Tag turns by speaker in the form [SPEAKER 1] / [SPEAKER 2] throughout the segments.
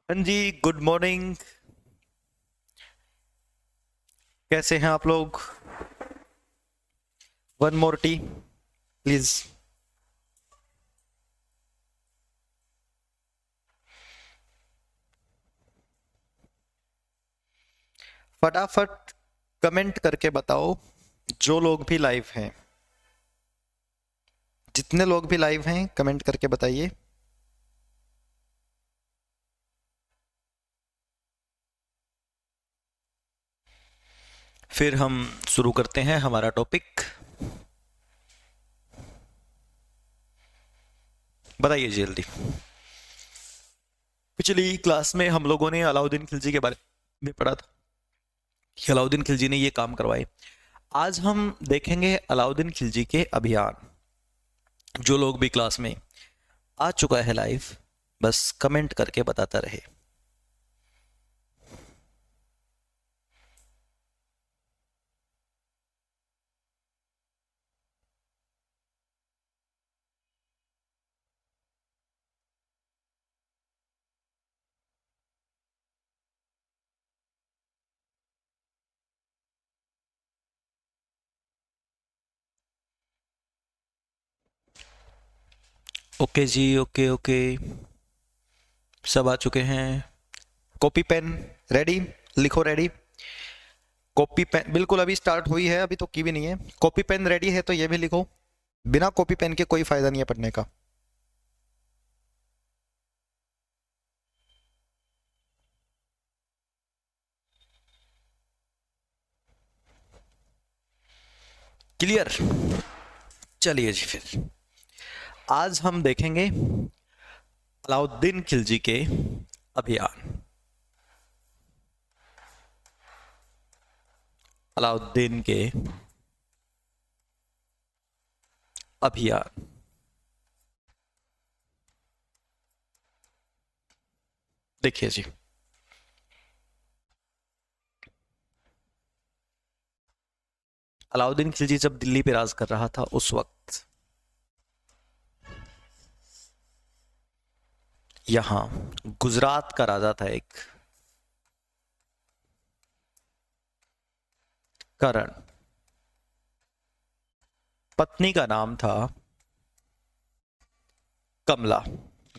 [SPEAKER 1] हाँ जी, good morning. कैसे हैं आप लोग? One more tea please. फटाफट कमेंट करके बताओ, जो लोग भी लाइव हैं, जितने लोग भी लाइव हैं कमेंट करके बताइए। फिर हम शुरू करते हैं हमारा टॉपिक। बताइए जल्दी। पिछली क्लास में हम लोगों ने अलाउद्दीन खिलजी के बारे में पढ़ा था कि अलाउद्दीन खिलजी ने ये काम करवाए। आज हम देखेंगे अलाउद्दीन खिलजी के अभियान। जो लोग भी क्लास में आ चुका है लाइव, बस कमेंट करके बताता रहे। ओके जी, ओके ओके, सब आ चुके हैं। Copy pen ready? लिखो रेडी। कॉपी पेन बिल्कुल अभी स्टार्ट हुई है, अभी तो की भी नहीं है। कॉपी पेन रेडी है तो ये भी लिखो। बिना कॉपी पेन के कोई फायदा नहीं है पढ़ने का। क्लियर? चलिए जी, फिर आज हम देखेंगे अलाउद्दीन खिलजी के अभियान। अलाउद्दीन के अभियान। देखिए जी, अलाउद्दीन खिलजी जब दिल्ली पे राज कर रहा था उस वक्त यहां गुजरात का राजा था एक, करण। पत्नी का नाम था कमला।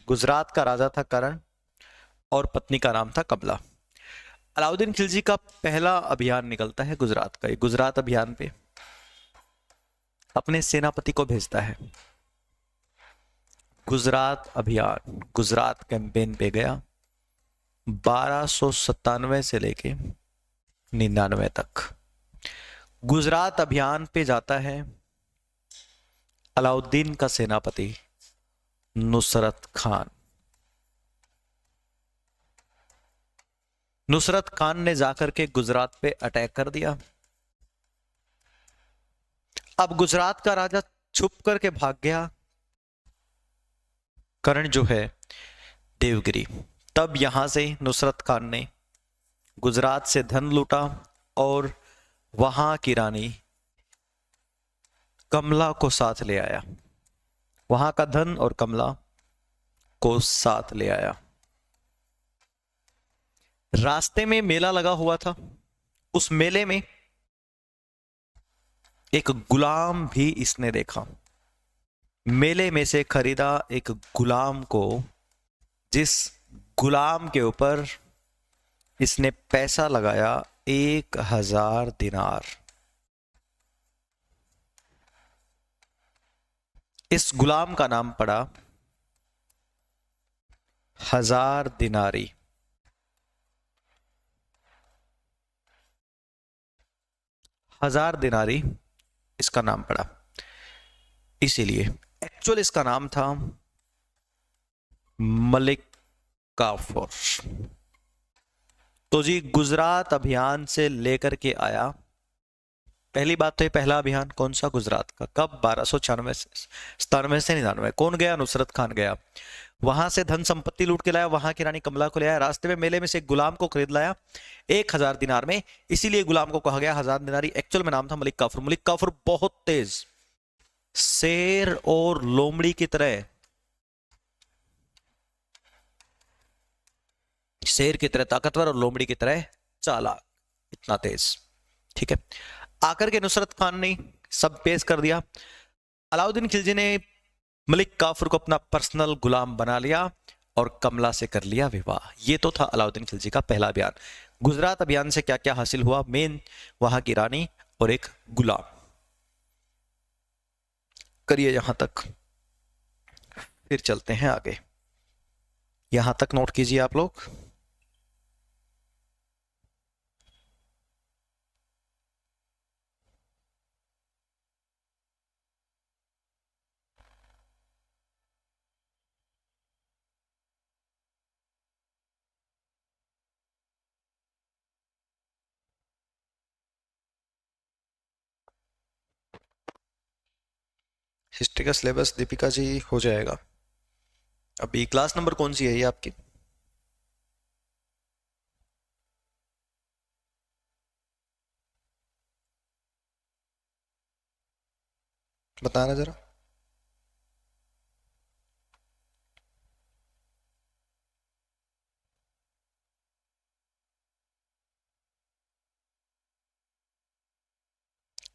[SPEAKER 1] गुजरात का राजा था करण और पत्नी का नाम था कमला। अलाउद्दीन खिलजी का पहला अभियान निकलता है गुजरात का। गुजरात अभियान पे अपने सेनापति को भेजता है। गुजरात अभियान, गुजरात कैंपेन पे गया 1297 से लेके 99 तक। गुजरात अभियान पे जाता है अलाउद्दीन का सेनापति नुसरत खान। नुसरत खान ने जाकर के गुजरात पे अटैक कर दिया। अब गुजरात का राजा छुप करके भाग गया, करण जो है देवगिरी। तब यहां से नुसरत खान ने गुजरात से धन लूटा और वहां की रानी कमला को साथ ले आया। वहां का धन और कमला को साथ ले आया। रास्ते में मेला लगा हुआ था। उस मेले में एक गुलाम भी इसने देखा। मेले में से खरीदा एक गुलाम को, जिस गुलाम के ऊपर इसने पैसा लगाया 1000 दिनार। इस गुलाम का नाम पड़ा हजार दिनारी। हजार दिनारी इसका नाम पड़ा। इसीलिए एक्चुअल इसका नाम था मलिक काफूर। तो जी गुजरात अभियान से लेकर के आया। पहली बात तो ये पहला अभियान कौन सा गुजरात का, कब? 1296 से 97 से 99। कौन गया? नुसरत खान गया। वहां से धन संपत्ति लूट के लाया, वहां की रानी कमला को ले आया। रास्ते में मेले में से एक गुलाम को खरीद लाया 1000 दिनार में। इसीलिए गुलाम को कहा गया हजार दिनारी। एक्चुअल में नाम था मलिक काफूर। मलिक काफूर बहुत तेज, शेर और लोमड़ी की तरह शेर की तरह ताकतवर और लोमड़ी की तरह चालाक, इतना तेज। ठीक है, आकर के नुसरत खान ने सब पेश कर दिया। अलाउद्दीन खिलजी ने मलिक काफूर को अपना पर्सनल गुलाम बना लिया और कमला से कर लिया विवाह। ये तो था अलाउद्दीन खिलजी का पहला अभियान। गुजरात अभियान से क्या क्या हासिल हुआ? मेन वहां की रानी और एक गुलाम। करिए यहां तक, फिर चलते हैं आगे। यहां तक नोट कीजिए आप लोग। हिस्ट्री का सिलेबस दीपिका जी हो जाएगा। अभी क्लास नंबर कौन सी है ये आपकी? बताना जरा।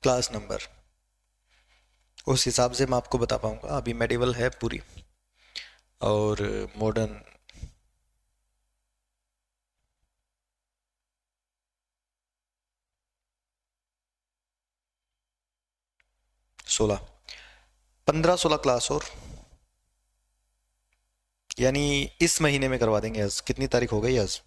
[SPEAKER 1] क्लास नंबर उस हिसाब से मैं आपको बता पाऊंगा। अभी मेडिवल है पूरी और मॉडर्न। सोलह, 15-16 क्लास और, यानी इस महीने में करवा देंगे। आज कितनी तारीख हो गई? आज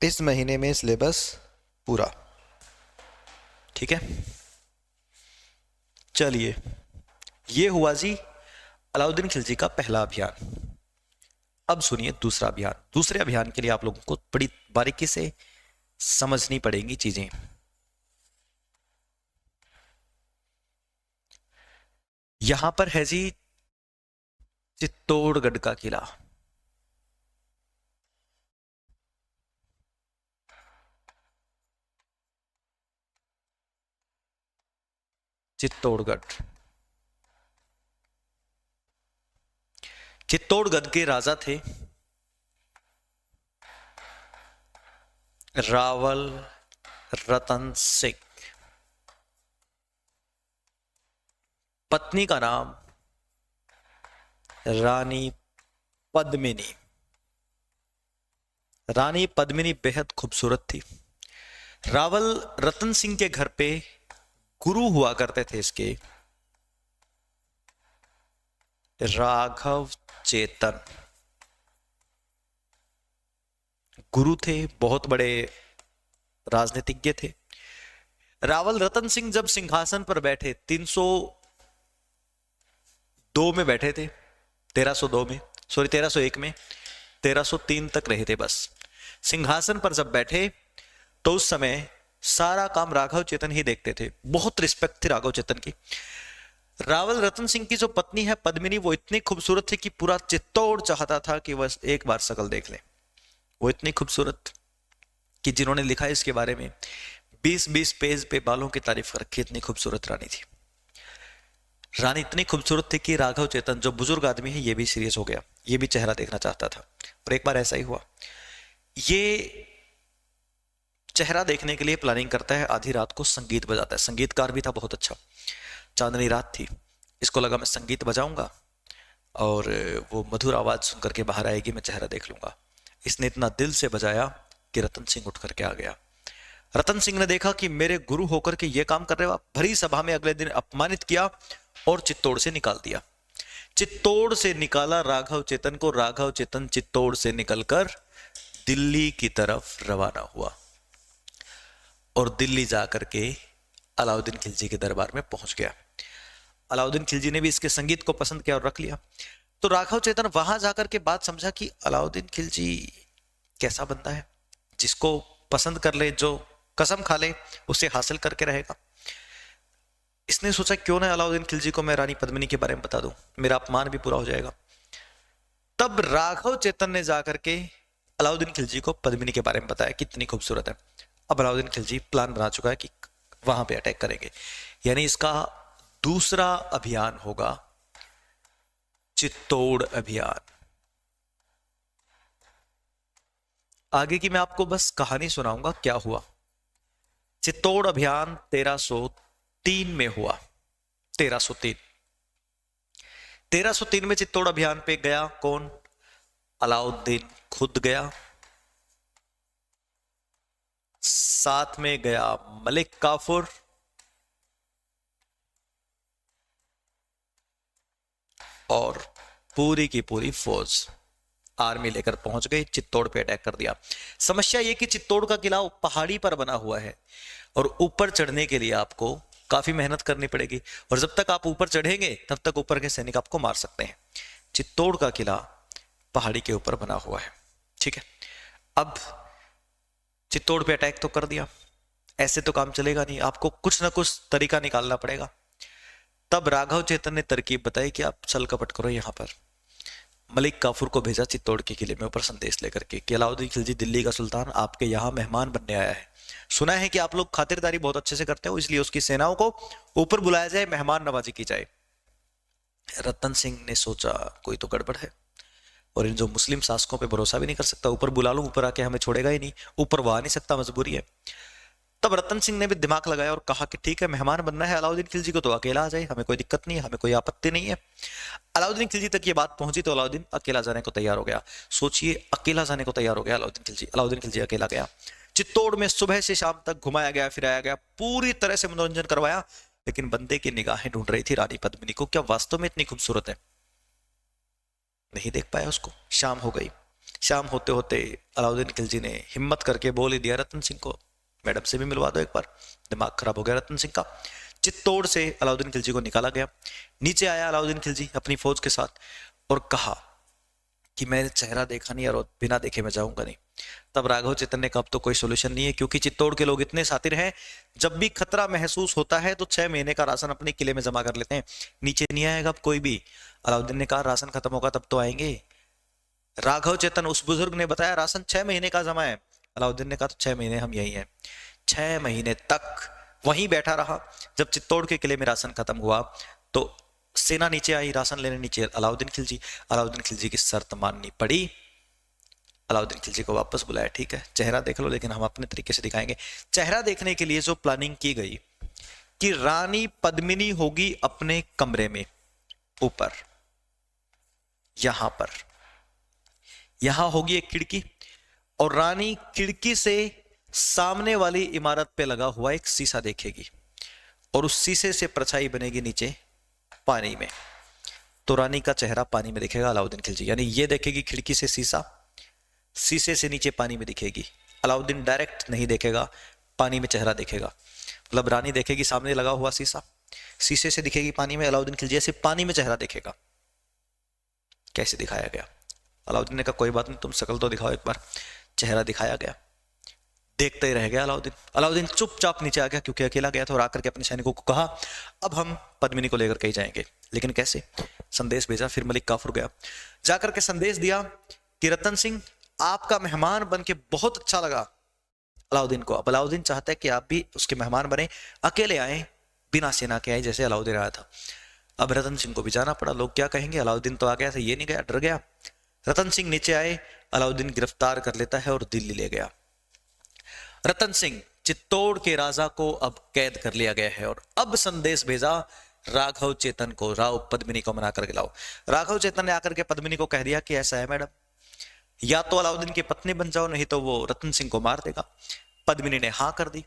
[SPEAKER 1] इस महीने में सिलेबस पूरा। ठीक है, चलिए, ये हुआ जी अलाउद्दीन खिलजी का पहला अभियान। अब सुनिए दूसरा अभियान। दूसरे अभियान के लिए आप लोगों को बड़ी बारीकी से समझनी पड़ेंगी चीजें। यहां पर है जी चित्तौड़गढ़ का किला। चित्तौड़गढ़, चित्तौड़गढ़ के राजा थे रावल रतन सिंह। पत्नी का नाम रानी पद्मिनी। रानी पद्मिनी बेहद खूबसूरत थी। रावल रतन सिंह के घर पे गुरु हुआ करते थे इसके, राघव चेतन। गुरु थे, बहुत बड़े राजनीतिज्ञ थे। रावल रतन सिंह जब सिंहासन पर बैठे 302 में बैठे थे, 1302 में, सॉरी 1301 में, 1303 तक रहे थे बस। सिंहासन पर जब बैठे तो उस समय सारा काम राघव चेतन ही देखते थे। बहुत रिस्पेक्ट थी राघव चेतन की। रावल रतन सिंह की जो पत्नी है पद्मिनी, वो इतनी खूबसूरत थी कि पूरा चित्तौड़ चाहता था कि बस एक बार शकल देख ले। वो इतनी खूबसूरत कि जिन्होंने लिखा है इसके बारे में 20-20 पेज पे बालों की तारीफ कर रखी। इतनी खूबसूरत रानी थी। रानी इतनी खूबसूरत थी कि राघव चेतन जो बुजुर्ग आदमी है ये भी सीरियस हो गया, ये भी चेहरा देखना चाहता था। और एक बार ऐसा ही हुआ। ये चेहरा देखने के लिए प्लानिंग करता है, आधी रात को संगीत बजाता है। संगीतकार भी था बहुत अच्छा। चांदनी रात थी, इसको लगा मैं संगीत बजाऊंगा और वो मधुर आवाज सुन करके बाहर आएगी, मैं चेहरा देख लूंगा। इसने इतना दिल से बजाया कि रतन सिंह उठ करके आ गया। रतन सिंह ने देखा कि मेरे गुरु होकर के ये काम कर रहे हो। भरी सभा में अगले दिन अपमानित किया और चित्तौड़ से निकाल दिया। चित्तौड़ से निकाला राघव चेतन को। राघव चेतन चित्तौड़ से निकलकर दिल्ली की तरफ रवाना हुआ और दिल्ली जाकर के अलाउद्दीन खिलजी के दरबार में पहुंच गया। अलाउद्दीन खिलजी ने भी इसके संगीत को पसंद किया और रख लिया। तो राघव चेतन वहां जाकर के बात समझा कि अलाउद्दीन खिलजी कैसा बंदा है, जिसको पसंद कर ले, जो कसम खा ले उसे हासिल करके रहेगा। इसने सोचा क्यों ना अलाउद्दीन खिलजी को मैं रानी पद्मिनी के बारे में बता दूं, मेरा अपमान भी पूरा हो जाएगा। तब राघव चेतन ने जाकर के अलाउद्दीन खिलजी को पद्मिनी के बारे में बताया, कितनी खूबसूरत है। अब अलाउद्दीन खिलजी प्लान बना चुका है कि वहां पे अटैक करेंगे। यानी इसका दूसरा अभियान होगा चित्तौड़ अभियान। आगे की मैं आपको बस कहानी सुनाऊंगा क्या हुआ। चित्तौड़ अभियान 1303 में हुआ। 1303 में चित्तौड़ अभियान पे गया कौन? अलाउद्दीन खुद गया, साथ में गया मलिक काफूर और पूरी की पूरी फौज आर्मी लेकर पहुंच गई, चित्तौड़ पे अटैक कर दिया। समस्या ये कि चित्तौड़ का किला पहाड़ी पर बना हुआ है और ऊपर चढ़ने के लिए आपको काफी मेहनत करनी पड़ेगी, और जब तक आप ऊपर चढ़ेंगे तब तक ऊपर के सैनिक आपको मार सकते हैं। चित्तौड़ का किला पहाड़ी के ऊपर बना हुआ है, ठीक है। अब चित्तौड़ पे अटैक तो कर दिया, ऐसे तो काम चलेगा नहीं, आपको कुछ ना कुछ तरीका निकालना पड़ेगा। तब राघव चेतन ने तरकीब बताई कि आप छल कपट करो। यहाँ पर मलिक काफूर को भेजा चित्तौड़ के किले में ऊपर संदेश लेकर के कि अलाउद्दीन खिलजी दिल्ली का सुल्तान आपके यहाँ मेहमान बनने आया है, सुना है कि आप लोग खातिरदारी बहुत अच्छे से करते हो, इसलिए उसकी सेनाओं को ऊपर बुलाया जाए, मेहमान नवाजी की जाए। रतन सिंह ने सोचा कोई तो गड़बड़ है, और इन जो मुस्लिम शासकों पे भरोसा भी नहीं कर सकता, ऊपर बुला लूं, ऊपर आके हमें छोड़ेगा ही नहीं, ऊपर वो आ नहीं सकता, मजबूरी है। तब रतन सिंह ने भी दिमाग लगाया और कहा कि ठीक है, मेहमान बनना है अलाउद्दीन खिलजी को तो अकेला आ जाए, हमें कोई दिक्कत नहीं है, हमें कोई आपत्ति नहीं है। अलाउद्दीन खिलजी तक ये बात पहुंची तो अलाउद्दीन अकेला जाने को तैयार हो गया। सोचिए, अकेला जाने को तैयार हो गया अलाउद्दीन खिलजी। अलाउद्दीन खिलजी अकेला गया। चित्तौड़ में सुबह से शाम तक घुमाया गया, फिराया गया, पूरी तरह से मनोरंजन करवाया, लेकिन बंदे की निगाहें ढूंढ रही थी रानी पद्मिनी को। क्या वास्तव में इतनी खूबसूरत है? नहीं देख पाया उसको। शाम हो गई। शाम होते होते अलाउद्दीन खिलजी ने हिम्मत करके बोल ही दिया रतन सिंह को, मैडम से भी मिलवा दो एक बार। दिमाग खराब हो गया रतन सिंह का। चित्तौड़ से अलाउद्दीन खिलजी को निकाला गया। नीचे आया अलाउद्दीन खिलजी अपनी फौज के साथ और कहा कि मैंने चेहरा देखा नहीं और बिना देखे मैं जाऊंगा नहीं। तब राघव चेतन ने कहा अब तो कोई सोल्यूशन नहीं है, क्योंकि चित्तौड़ के लोग इतने शातिर हैं, जब भी खतरा महसूस होता है तो 6 महीने का राशन अपने किले में जमा कर लेते हैं, नीचे नहीं आएगा अब कोई भी। अलाउद्दीन ने कहा राशन खत्म होगा तब तो आएंगे। राघव चेतन उस बुजुर्ग ने बताया राशन 6 महीने का जमा है। अलाउद्दीन ने कहा तो 6 महीने हम यही हैं। 6 महीने तक वहीं बैठा रहा। जब चित्तौड़ के किले में राशन खत्म हुआ तो सेना नीचे आई, राशन लेने नीचे अलाउद्दीन खिलजी। अलाउद्दीन खिलजी की शर्त माननी पड़ी। अलाउद्दीन खिलजी को वापस बुलाया, ठीक है चेहरा देख लो, लेकिन हम अपने तरीके से दिखाएंगे। चेहरा देखने के लिए जो प्लानिंग की गई कि रानी पद्मिनी होगी अपने कमरे में ऊपर, यहां पर, यहां होगी एक खिड़की, और रानी खिड़की से सामने वाली इमारत पे लगा हुआ एक शीशा देखेगी, और उस शीशे से परछाई बनेगी नीचे पानी में, तो रानी का चेहरा पानी में दिखेगा अलाउद्दीन खिलजी। यानी ये देखेगी खिड़की से शीशा, शीशे से नीचे पानी में दिखेगी। अलाउद्दीन डायरेक्ट नहीं देखेगा, पानी में चेहरा देखेगा। मतलब रानी देखेगी सामने लगा हुआ शीशा, शीशे से दिखेगी पानी में, अलाउद्दीन खिलजी ऐसे पानी में चेहरा देखेगा। कैसे दिखाया गया? अलाउद्दीन ने कहा कोई बात नहीं, तुम शकल तो दिखाओ एक बार। चेहरा दिखाया गया, देखते ही रह गया अलाउद्दीन। अलाउद्दीन चुपचाप नीचे आ गया, क्योंकि अकेला गया था, और आकर के अपने सैनिकों को कहा अब हम पद्मिनी को लेकर कहीं जाएंगे। लेकिन कैसे? संदेश भेजा। फिर मलिक काफूर गया, जाकर के संदेश दिया कि रतन सिंह आपका मेहमान बन के बहुत अच्छा लगा अलाउद्दीन को। अब अलाउद्दीन चाहता है कि आप भी उसके मेहमान बने, अकेले आए, बिना सेना के आए, जैसे अलाउद्दीन आया था। अब रतन सिंह को भी जाना पड़ा, लोग क्या कहेंगे, अलाउद्दीन तो आ गया था, ये नहीं गया, डर गया। रतन सिंह नीचे आए, अलाउद्दीन गिरफ्तार कर लेता है और दिल्ली ले गया। रतन सिंह, चित्तौड़ के राजा को अब कैद कर लिया गया है, और अब संदेश भेजा राघव चेतन को, राव पद्मिनी को मना करके लाओ। राघव चेतन ने आकर के पद्मिनी को कह दिया कि ऐसा है मैडम, या तो अलाउद्दीन की पत्नी बन जाओ, नहीं तो वो रतन सिंह को मार देगा। पद्मिनी ने हाँ कर दी,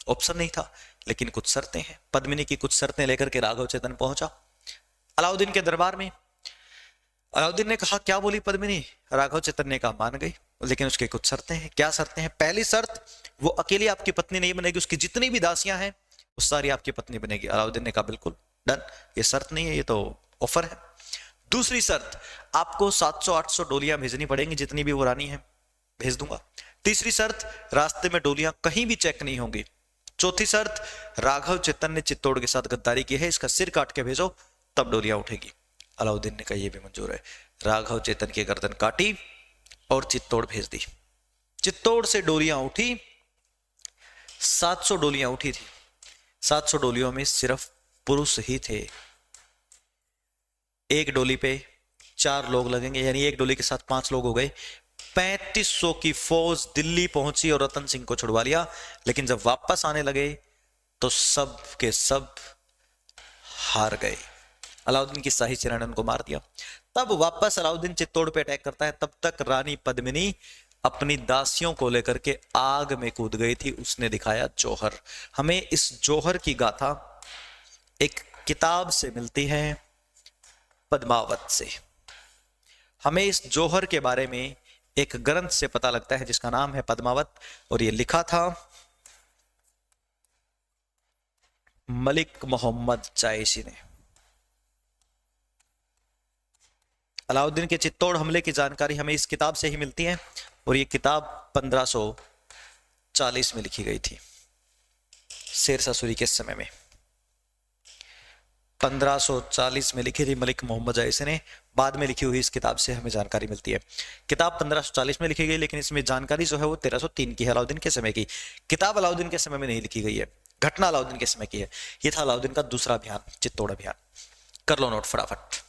[SPEAKER 1] ऑप्शन नहीं था, लेकिन कुछ शर्तें हैं। पद्मिनी की कुछ शर्तें लेकर के राघव चेतन पहुंचा अलाउद्दीन के दरबार में। अलाउद्दीन ने कहा क्या बोली पद्मिनी? राघव चेतन ने कहा मान गई, लेकिन उसकी कुछ शर्तें हैं। क्या शर्तें हैं? पहली शर्त, वो अकेली आपकी पत्नी नहीं बनेगी, उसकी जितनी भी दासियां हैं वो सारी आपकी पत्नी बनेगी। अलाउद्दीन ने कहा बिल्कुल डन, ये शर्त नहीं है, ये तो ऑफर है। दूसरी शर्त, आपको 700-800 डोलियां भेजनी पड़ेंगी, जितनी भी वो रानी है भेज दूंगा। तीसरी शर्त, रास्ते में डोलियां कहीं भी चेक नहीं होंगी। चौथी शर्त, राघव चेतन ने चित्तौड़ के साथ गद्दारी की है, इसका सिर काट के भेजो, तब डोलियां उठेगी। अलाउद्दीन ने कहा यह भी मंजूर है। राघव चेतन की गर्दन काटी और चित्तौड़ भेज दी। चित्तौड़ से डोलियां उठी, 700 डोलियां उठी थी। 700 डोलियों में सिर्फ पुरुष ही थे। एक डोली पे 4 लोग लगेंगे, यानी एक डोली के साथ 5 लोग हो गए। 3500 की फौज दिल्ली पहुंची और रतन सिंह को छुड़वा लिया। लेकिन जब वापस आने लगे तो सब के सब हार गए। अलाउद्दीन की शाही सेना ने उनको मार दिया। तब वापस अलाउद्दीन चित्तौड़ पे अटैक करता है। तब तक रानी पद्मिनी अपनी दासियों को लेकर के आग में कूद गई थी। उसने दिखाया जौहर। हमें इस जौहर की गाथा एक किताब से मिलती है, पद्मावत से। हमें इस जौहर के बारे में एक ग्रंथ से पता लगता है जिसका नाम है पद्मावत, और ये लिखा था मलिक मोहम्मद जायसी ने। अलाउद्दीन के चित्तौड़ हमले की जानकारी हमें इस किताब से ही मिलती है, और ये किताब 1540 में लिखी गई थी, शेरशाह सूरी के समय में। 1540 में लिखी थी मलिक मोहम्मद जायसी ने। बाद में लिखी हुई इस किताब से हमें जानकारी मिलती है। किताब 1540 में लिखी गई, लेकिन इसमें जानकारी जो है वो 1303 की है, अलाउद्दीन के समय की। किताब अलाउद्दीन के समय में नहीं लिखी गई है, घटना अलाउद्दीन के समय की है। ये था अलाउद्दीन का दूसरा अभियान, चित्तौड़ अभियान। कर लो नोट फटाफट।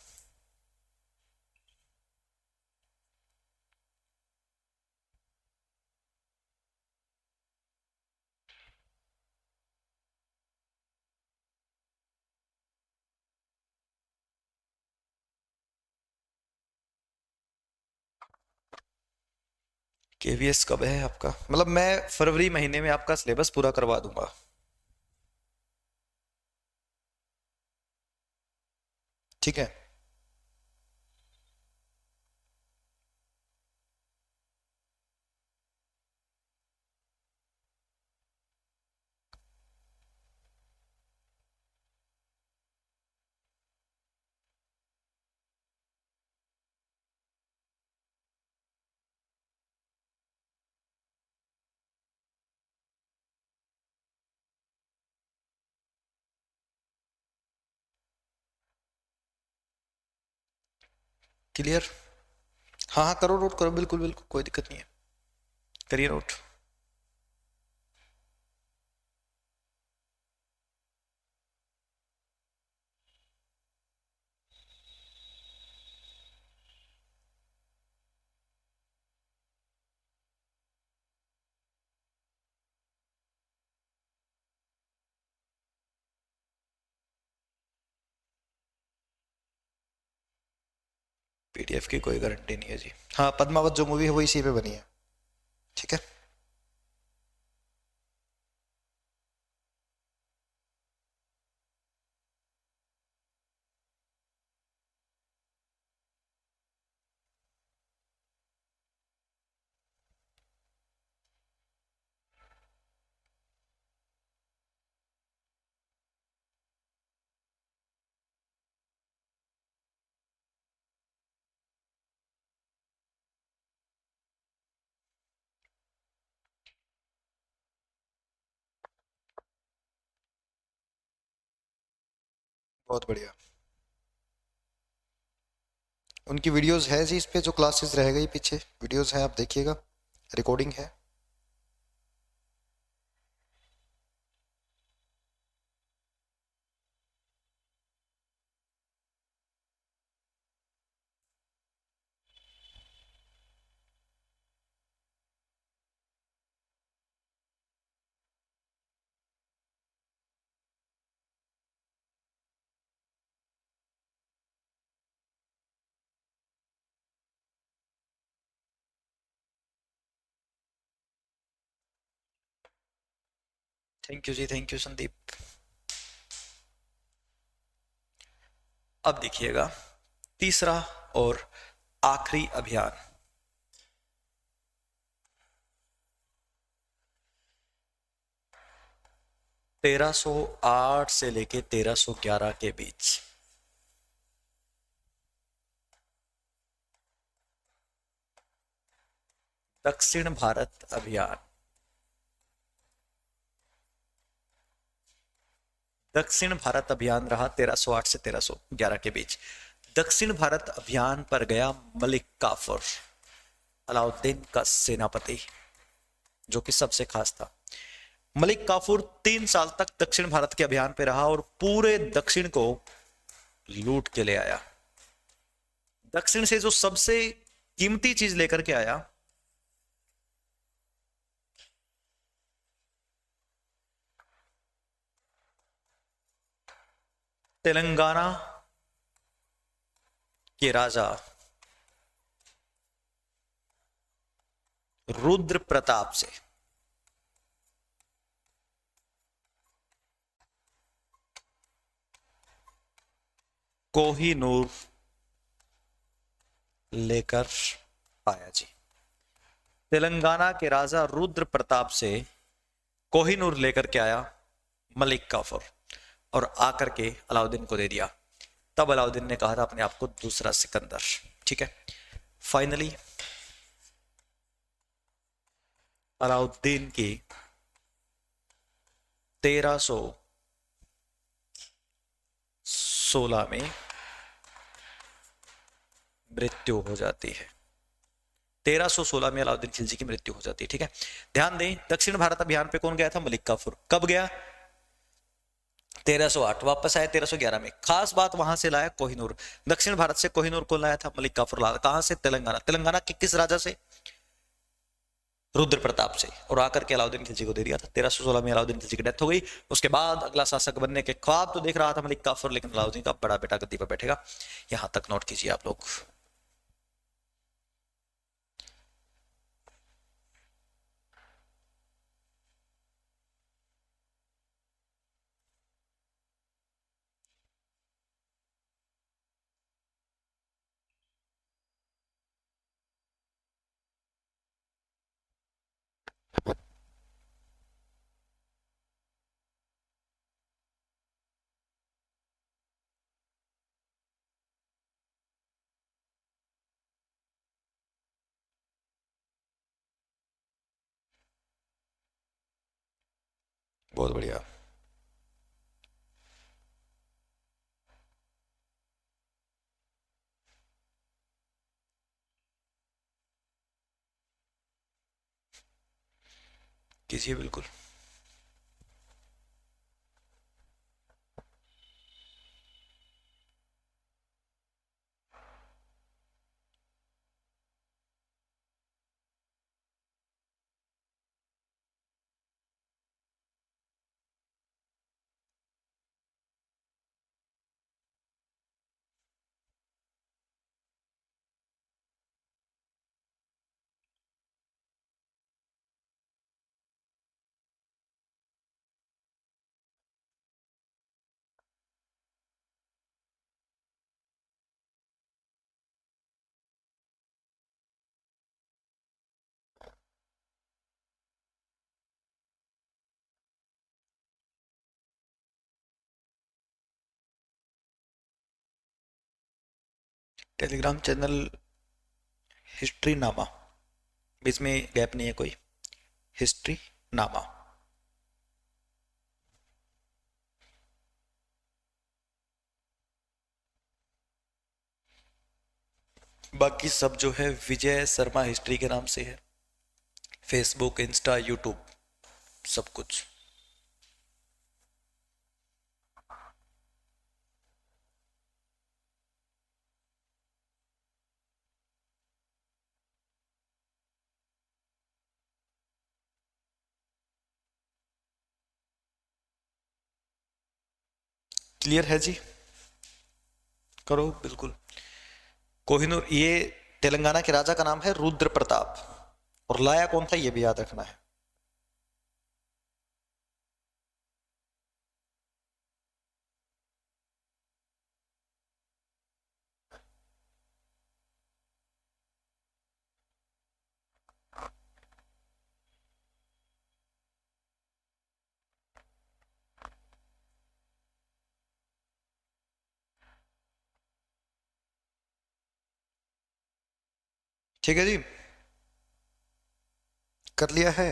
[SPEAKER 1] केवीएस कब है आपका? मतलब मैं फरवरी महीने में आपका सिलेबस पूरा करवा दूंगा। ठीक है। क्लियर? हाँ हाँ, करो नोट करो, बिल्कुल बिल्कुल, कोई दिक्कत नहीं है, करिए नोट। पीडीएफ की कोई गारंटी नहीं है जी। हाँ, पद्मावत जो मूवी है वो इसी पे बनी है। ठीक है। बहुत बढ़िया। उनकी वीडियोस है जी इस पे, जो क्लासेस रह गई पीछे वीडियोस हैं, आप देखिएगा, रिकॉर्डिंग है। थैंक यू जी, थैंक यू संदीप। अब देखिएगा तीसरा और आखिरी अभियान। 1308 से लेके 1311 के बीच। दक्षिण भारत अभियान। दक्षिण भारत अभियान रहा 1308 से 1311 के बीच। दक्षिण भारत अभियान पर गया मलिक काफर, अलाउद्दीन का सेनापति, जो कि सबसे खास था। मलिक काफूर 3 साल तक दक्षिण भारत के अभियान पे रहा और पूरे दक्षिण को लूट के ले आया। दक्षिण से जो सबसे कीमती चीज लेकर के आया, तेलंगाना के राजा रुद्र प्रताप से कोहिनूर लेकर आया जी। तेलंगाना के राजा रुद्र प्रताप से कोहिनूर लेकर के आया मलिक काफूर, और आकर के अलाउद्दीन को दे दिया। तब अलाउद्दीन ने कहा था अपने आप को दूसरा सिकंदर। ठीक है, फाइनली अलाउद्दीन की 1316 में मृत्यु हो जाती है। 1316 में अलाउद्दीन खिलजी की मृत्यु हो जाती है। ठीक है, ध्यान दें, दक्षिण भारत अभियान पे कौन गया था? मलिक काफूर। कब गया? 1308। वापस आया 1311 में। खास बात, वहां से लाया कोहिनूर। दक्षिण भारत से कोहिनूर को लाया था मलिक काफूर। लाया कहां से? तेलंगाना। तेलंगाना के किस राजा से? रुद्र प्रताप से। और आकर के अलाउद्दीन खिलजी को दे दिया था। 1316 में अलाउद्दीन खिलजी की डेथ हो गई। उसके बाद अगला शासक बनने के ख्वाब तो देख रहा था मलिक काफूर, लेकिन अलाउद्दीन का बड़ा बेटा गद्दी पर बैठेगा। यहां तक नोट कीजिए आप लोग। बहुत बढ़िया। कीजिए बिल्कुल। टेलीग्राम चैनल हिस्ट्री नामा, बीच में गैप नहीं है कोई। हिस्ट्री नामा। बाकी सब जो है विजय शर्मा हिस्ट्री के नाम से है। फेसबुक, इंस्टा, यूट्यूब, सब कुछ। क्लियर है जी? करो बिल्कुल। कोहिनूर, ये तेलंगाना के राजा का नाम है रुद्र प्रताप, और लाया कौन था ये भी याद रखना है। ठीक है जी, कर लिया है।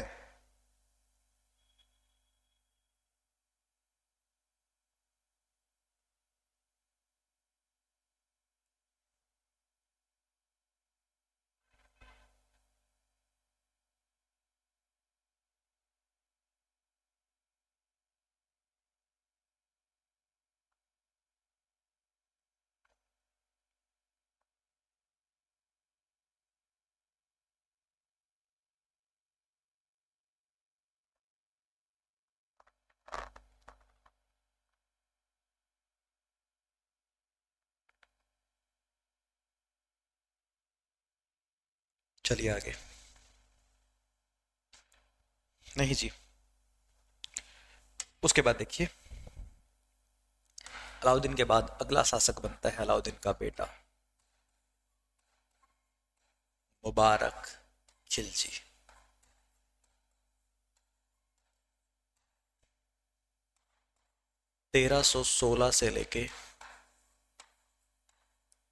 [SPEAKER 1] चलिए आगे। नहीं जी, उसके बाद देखिए, अलाउद्दीन के बाद अगला शासक बनता है अलाउद्दीन का बेटा मुबारक खिलजी। 1316 से लेके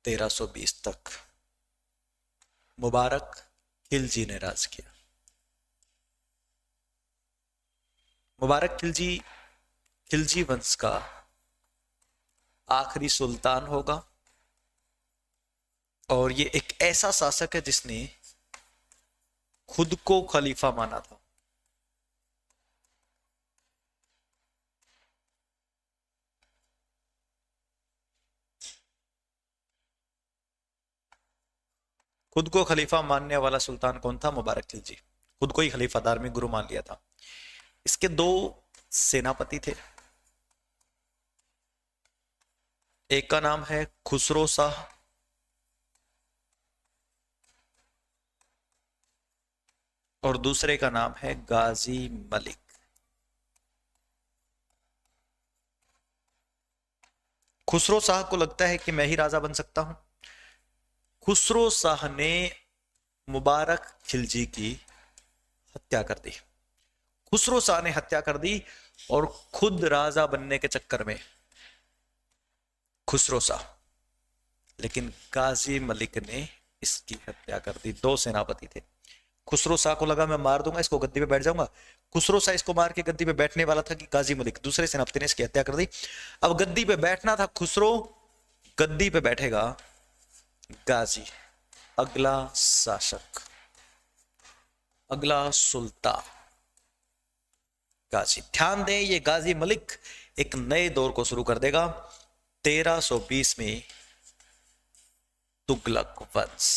[SPEAKER 1] 1320 तक मुबारक खिलजी ने राज किया। मुबारक खिलजी खिलजी वंश का आखिरी सुल्तान होगा और ये एक ऐसा शासक है जिसने खुद को खलीफा माना था। खुद को खलीफा मानने वाला सुल्तान कौन था? मुबारक खिलजी। खुद को ही खलीफा, धार्मिक गुरु मान लिया था। इसके दो सेनापति थे, एक का नाम है खुसरो शाह और दूसरे का नाम है गाजी मलिक। खुसरो शाह को लगता है कि मैं ही राजा बन सकता हूं। खुसरो शाह ने मुबारक खिलजी की हत्या कर दी। खुसरो शाह ने हत्या कर दी और खुद राजा बनने के चक्कर में खुसरो शाह, लेकिन गाजी मलिक ने इसकी हत्या कर दी। दो सेनापति थे। खुसरो शाह को लगा मैं मार दूंगा इसको, गद्दी पे बैठ जाऊंगा। खुसरो शाह इसको मार के गद्दी पे बैठने वाला था कि गाजी मलिक दूसरे सेनापति ने इसकी हत्या कर दी। अब गद्दी पे बैठना था खुसरो, गद्दी पे बैठेगा गाजी, अगला शासक, अगला सुल्तान गाजी। ध्यान दें, ये गाजी मलिक एक नए दौर को शुरू कर देगा 1320 में, तुगलक वंश।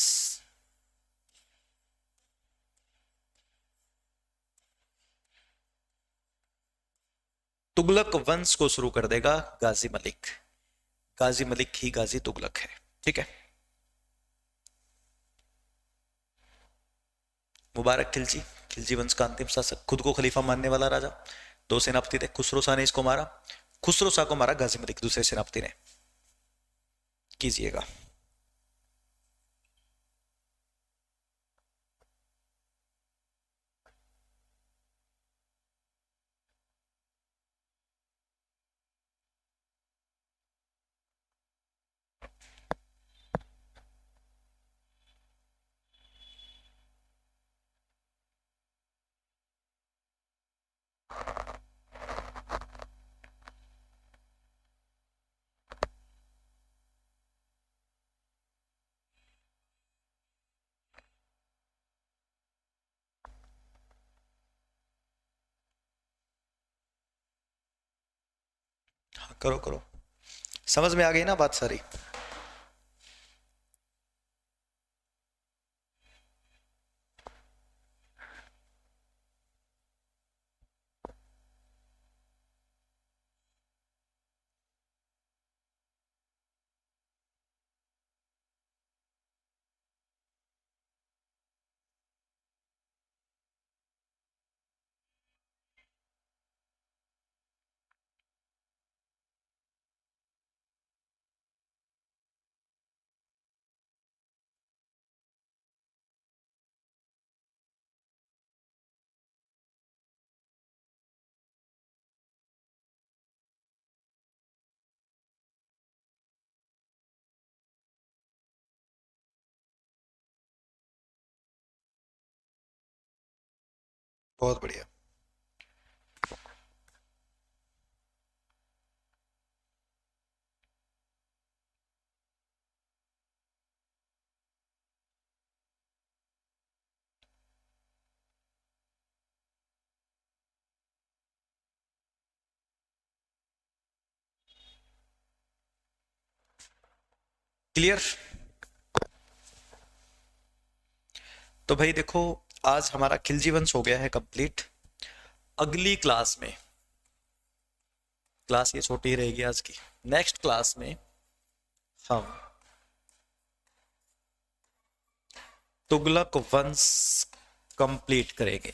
[SPEAKER 1] तुगलक वंश को शुरू कर देगा गाजी मलिक। गाजी मलिक ही गाजी तुगलक है, ठीक है। मुबारक खिलजी, खिलजी वंश का अंतिम शासक, खुद को खलीफा मानने वाला राजा। दो सेनापति थे, खुसरो शाह ने इसको मारा, खुसरो शाह को मारा गाजी मलिक दूसरे सेनापति ने। कीजिएगा। हाँ, करो करो, समझ में आ गई ना बात सारी? बहुत बढ़िया। क्लियर? तो भाई देखो, आज हमारा खिलजी वंश हो गया है कंप्लीट। अगली क्लास में, क्लास ये छोटी रहेगी आज की, नेक्स्ट क्लास में हम तुगलक वंश कंप्लीट करेंगे।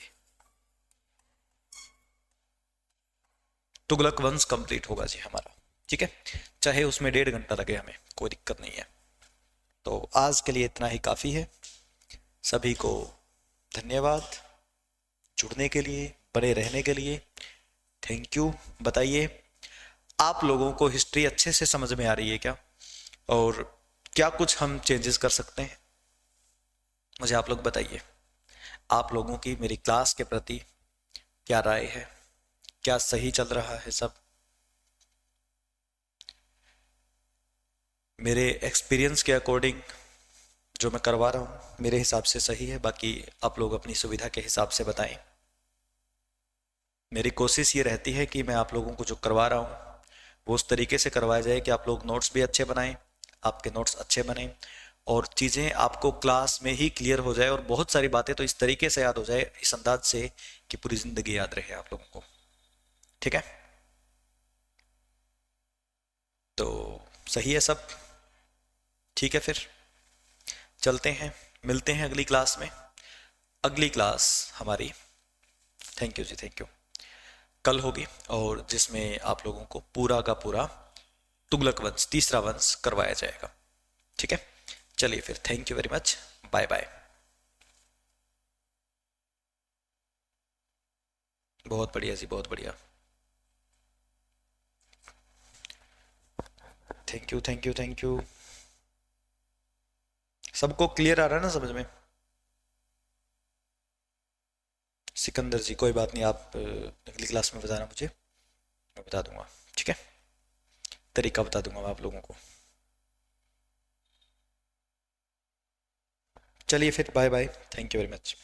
[SPEAKER 1] तुगलक वंश कंप्लीट होगा जी हमारा, ठीक है, चाहे उसमें 1.5 घंटा लगे, हमें कोई दिक्कत नहीं है। तो आज के लिए इतना ही काफ़ी है। सभी को धन्यवाद जुड़ने के लिए, बने रहने के लिए, थैंक यू। बताइए आप लोगों को हिस्ट्री अच्छे से समझ में आ रही है क्या, और क्या कुछ हम चेंजेस कर सकते हैं, मुझे आप लोग बताइए। आप लोगों की मेरी क्लास के प्रति क्या राय है, क्या सही चल रहा है सब? मेरे एक्सपीरियंस के अकॉर्डिंग जो मैं करवा रहा हूँ मेरे हिसाब से सही है, बाकी आप लोग अपनी सुविधा के हिसाब से बताएं। मेरी कोशिश ये रहती है कि मैं आप लोगों को जो करवा रहा हूँ वो उस तरीके से करवाया जाए कि आप लोग नोट्स भी अच्छे बनाएं, आपके नोट्स अच्छे बने, और चीज़ें आपको क्लास में ही क्लियर हो जाए, और बहुत सारी बातें तो इस तरीके से याद हो जाए, इस अंदाज से कि पूरी ज़िंदगी याद रहे आप लोगों को, ठीक है? तो सही है सब, ठीक है, फिर चलते हैं, मिलते हैं अगली क्लास में। अगली क्लास हमारी, थैंक यू जी, थैंक यू, कल होगी, और जिसमें आप लोगों को पूरा का पूरा तुगलक वंश, तीसरा वंश करवाया जाएगा, ठीक है? चलिए फिर, thank you very much, bye bye. बहुत बढ़िया जी, बहुत बढ़िया, thank you thank you thank you. सबको क्लियर आ रहा है ना समझ में? सिकंदर जी कोई बात नहीं, आप अगली क्लास में बताना मुझे, मैं बता दूंगा, ठीक है, तरीका बता दूंगा मैं आप लोगों को। चलिए फिर, bye bye, thank you very much.